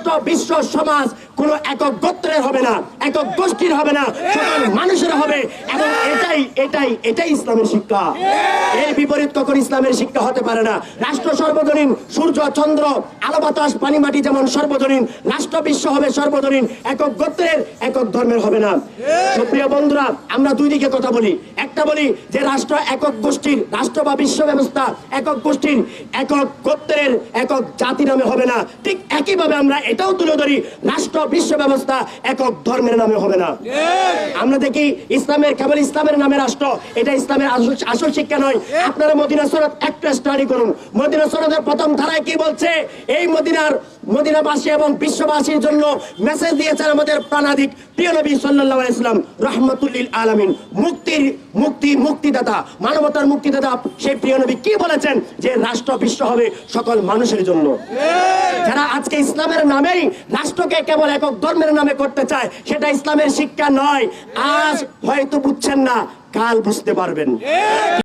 রাষ্ট্র, বিশ্ব, সমাজ কোনো একক গোত্রের হবে না, একক গোষ্ঠীর হবে না, সকল মানুষের হবে। এবং এটাই ইসলামের শিক্ষা। এর বিপরীত কখন ইসলামের শিক্ষা হতে পারে না। রাষ্ট্র সর্বজনীন, সূর্য চন্দ্র আলো বাতাস পানি মাটি যেমন সর্বজনীন, রাষ্ট্র বিশ্ব হবে সর্বজনীন, একক গোত্রের একক ধর্মের হবে না। সুপ্রিয় বন্ধুরা, আমরা দুই দিকে কথা বলি। একটা বলি যে রাষ্ট্র একক গোষ্ঠীর, রাষ্ট্র বা বিশ্ব ব্যবস্থা একক গোষ্ঠীর, একক গোত্রের, একক জাতি নামে হবে না। ঠিক একইভাবে আমরা এটাও তুলে ধরি, রাষ্ট্র বিশ্ব ব্যবস্থা একক ধর্মের নামে হবে না। আমরা দেখি ইসলামের, কেবল ইসলামের নামে রাষ্ট্র, এটা ইসলামের আসল শিক্ষা নয়। আপনারা মদিনা সনদ একটা স্টাডি করুন। মদিনা সনদের প্রথম ধারায় কি বলছে? এই মদিনাবাসী এবং বিশ্ববাসীর জন্য মেসেজ দিয়েছেন আমাদের প্রাণাধিক প্রিয় নবী সাল্লাল্লাহু আলাইহি ওয়াসাল্লাম, রাহমাতুল লিল আলামিন, মুক্তিদাতা, মানবতার মুক্তিদাতা। সেই প্রিয় নবী কি বলেছেন? যে রাষ্ট্র বিশ্ব হবে সকল মানুষের জন্য। যারা আজকে ইসলামের নামেই রাষ্ট্রকে কেবল একক ধর্মের নামে করতে চায়, সেটা ইসলামের শিক্ষা নয়। আজ হয়তো বুঝছেন না, কাল বুঝতে পারবেন।